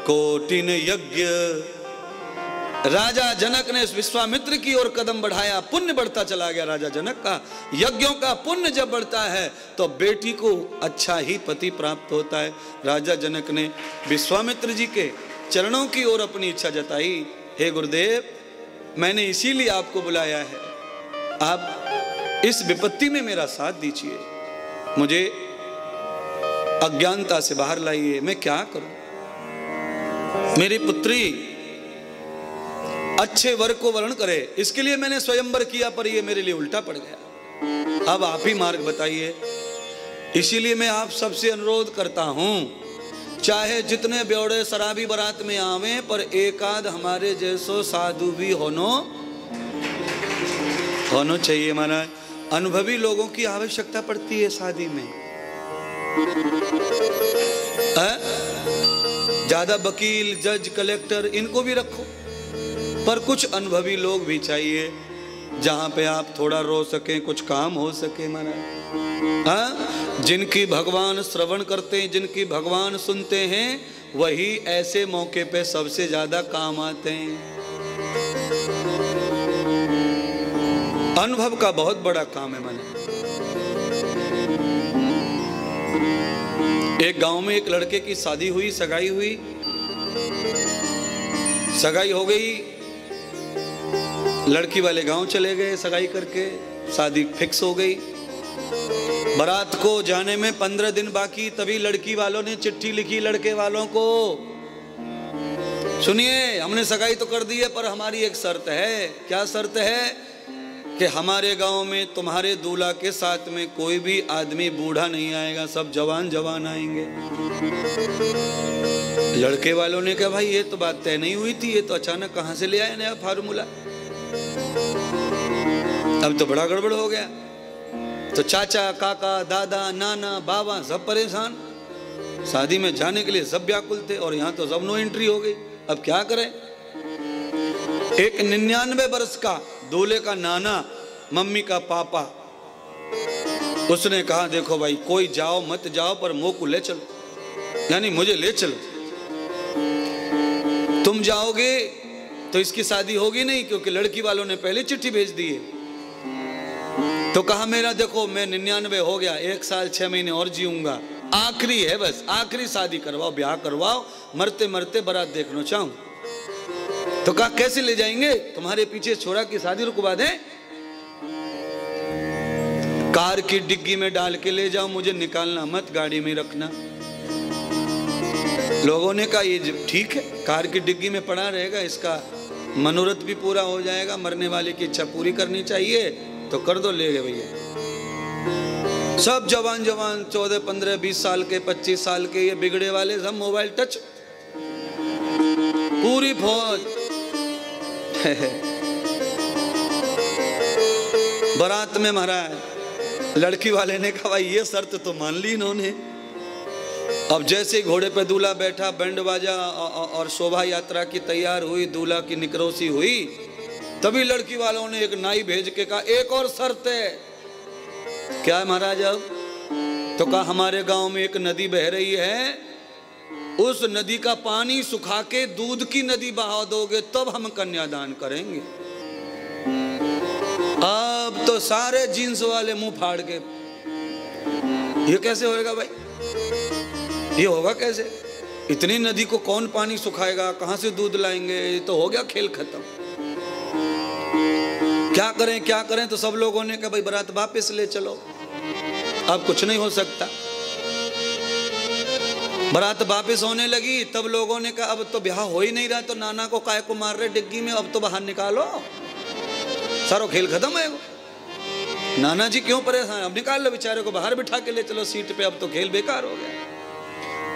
Cotton यज्ञ। राजा जनक ने विश्वामित्र की ओर कदम बढ़ाया, पुण्य बढ़ता चला गया राजा जनक का। यज्ञों का पुण्य जब बढ़ता है तो बेटी को अच्छा ही पति प्राप्त होता है। राजा जनक ने विश्वामित्र जी के चरणों की ओर अपनी इच्छा जताई, हे गुरुदेव, मैंने इसीलिए आपको बुलाया है, आप इस विपत्ति में मेरा साथ दीजिए, मुझे अज्ञानता से बाहर लाइए, मैं क्या करूं, मेरी पुत्री अच्छे वर को वर्ण करे, इसके लिए मैंने स्वयंवर किया पर ये मेरे लिए उल्टा पड़ गया, अब आप ही मार्ग बताइए। इसीलिए मैं आप सबसे अनुरोध करता हूं, चाहे जितने ब्योड़े शराबी बारात में आवे पर एकाद हमारे जैसो साधु भी होनो चाहिए। महाराज, अनुभवी लोगों की आवश्यकता पड़ती है शादी में। ज्यादा वकील, जज, कलेक्टर इनको भी रखो, पर कुछ अनुभवी लोग भी चाहिए जहां पे आप थोड़ा रो सकें, कुछ काम हो सके। महाराज, जिनकी भगवान श्रवण करते हैं, जिनकी भगवान सुनते हैं, वही ऐसे मौके पे सबसे ज्यादा काम आते हैं। अनुभव का बहुत बड़ा काम है। मैंने एक गांव में एक लड़के की शादी हुई, सगाई हुई, सगाई हो गई, लड़की वाले गांव चले गए, सगाई करके शादी फिक्स हो गई। बारात को जाने में 15 दिन बाकी, तभी लड़की वालों ने चिट्ठी लिखी लड़के वालों को, सुनिए हमने सगाई तो कर दी है पर हमारी एक शर्त है। क्या शर्त है? कि हमारे गांव में तुम्हारे दूल्हा के साथ में कोई भी आदमी बूढ़ा नहीं आएगा, सब जवान जवान आएंगे। लड़के वालों ने कहा भाई ये तो बात तय नहीं हुई थी, ये तो अचानक कहां से ले आए नया फार्मूला, अब तो बड़ा गड़बड़ हो गया। तो चाचा, काका, दादा, नाना, बाबा सब परेशान, शादी में जाने के लिए सब व्याकुल थे और यहाँ तो सब नो एंट्री हो गई। अब क्या करें? एक 99 वर्ष का दूल्हे का नाना, मम्मी का पापा, उसने कहा देखो भाई कोई जाओ मत जाओ पर मुंह को ले चलो, यानी मुझे ले चलो, तुम जाओगे तो इसकी शादी होगी नहीं, क्योंकि लड़की वालों ने पहले चिट्ठी भेज दी है। तो कहा मेरा देखो मैं 99 हो गया, 1 साल 6 महीने और जीऊंगा, आखिरी है बस, आखिरी शादी करवाओ, ब्याह करवाओ, मरते मरते बारात देखना चाहूं। तो कहा कैसे ले जाएंगे, तुम्हारे पीछे छोरा की शादी रुकवा दें? कार की डिग्गी में डाल के ले जाओ, मुझे निकालना मत, गाड़ी में रखना। लोगों ने कहा ये ठीक है, कार की डिग्गी में पड़ा रहेगा, इसका मनोरथ भी पूरा हो जाएगा, मरने वाले की इच्छा पूरी करनी चाहिए, तो कर दो, ले गए भैया। सब जवान जवान 14, 15, 20 साल के, 25 साल के, ये बिगड़े वाले सब मोबाइल टच, पूरी फौज बारात में। महाराज लड़की वाले ने कहा भाई ये शर्त तो मान ली इन्होंने। अब जैसे घोड़े पे दूल्हा बैठा, बैंड बाजा और शोभा यात्रा की तैयार हुई, दूल्हा की निकरोसी हुई, तभी लड़की वालों ने एक नाई भेज के कहा एक और शर्त है। क्या है महाराज? अब तो कहा हमारे गांव में एक नदी बह रही है, उस नदी का पानी सुखा के दूध की नदी बहा दोगे तब हम कन्यादान करेंगे। अब तो सारे जींस वाले मुंह फाड़ के, ये कैसे होएगा भाई, ये होगा कैसे? इतनी नदी को कौन पानी सुखाएगा, कहां से दूध लाएंगे? ये तो हो गया खेल खत्म। क्या करें क्या करें? तो सब लोगों ने कहा भाई बारात वापस ले चलो, अब कुछ नहीं हो सकता। बारात वापस होने लगी, तब लोगों ने कहा अब तो ब्याह हो ही नहीं रहा, तो नाना को काय को मार रहे डिग्गी में, अब तो बाहर निकालो, सारो खेल खत्म है। नाना जी क्यों परेशान, अब निकाल लो बेचारे को, बाहर बिठा के ले चलो सीट पे, अब तो खेल बेकार हो गया।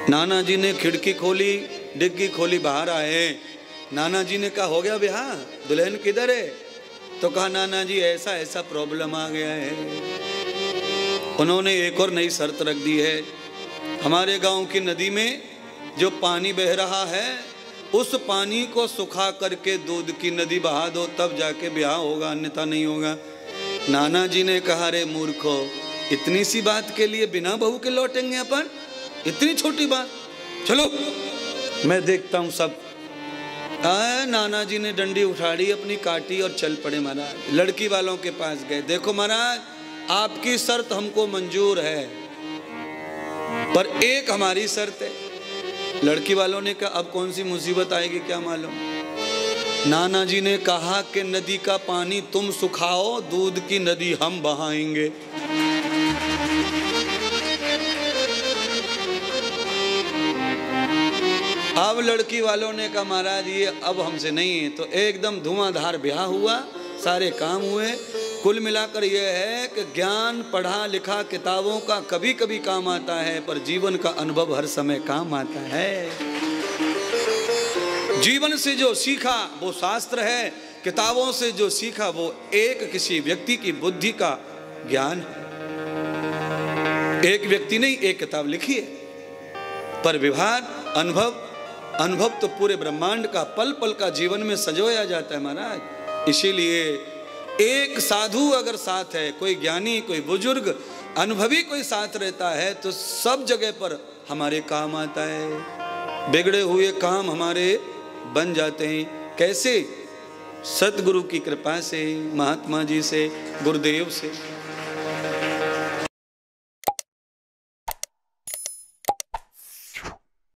नाना जी ने खिड़की खोली, डिग्गी खोली, बाहर आए। नाना जी ने कहा हो गया ब्याह, दुल्हन किधर है? तो कहा नाना जी ऐसा ऐसा प्रॉब्लम आ गया है। उन्होंने एक और नई शर्त रख दी है, हमारे गांव की नदी में जो पानी बह रहा है उस पानी को सुखा करके दूध की नदी बहा दो, तब जाके ब्याह होगा, अन्यथा नहीं होगा। नाना जी ने कहा रे मूर्खो, इतनी सी बात के लिए बिना बहू के लौटेंगे अपन? इतनी छोटी बात, चलो मैं देखता हूँ सब नाना जी ने डंडी उठाड़ी अपनी काटी और चल पड़े महाराज। लड़की वालों के पास गए, देखो महाराज आपकी शर्त हमको मंजूर है, पर एक हमारी शर्त है। लड़की वालों ने कहा अब कौन सी मुसीबत आएगी क्या मालूम। नाना जी ने कहा कि नदी का पानी तुम सुखाओ, दूध की नदी हम बहाएंगे। अब लड़की वालों ने कहा महाराज ये अब हमसे नहीं है, तो एकदम धुआंधार ब्याह हुआ, सारे काम हुए। कुल मिलाकर यह है कि ज्ञान पढ़ा लिखा किताबों का कभी कभी काम आता है, पर जीवन का अनुभव हर समय काम आता है। जीवन से जो सीखा वो शास्त्र है, किताबों से जो सीखा वो एक किसी व्यक्ति की बुद्धि का ज्ञान है। एक व्यक्ति नहीं एक किताब लिखी है, पर व्यवहार अनुभव तो पूरे ब्रह्मांड का पल पल का जीवन में संजोया जाता है महाराज। इसीलिए एक साधु अगर साथ है, कोई ज्ञानी, कोई बुजुर्ग, अनुभवी कोई साथ रहता है, तो सब जगह पर हमारे काम आता है। बिगड़े हुए काम हमारे बन जाते हैं। कैसे? सतगुरु की कृपा से, महात्मा जी से, गुरुदेव से।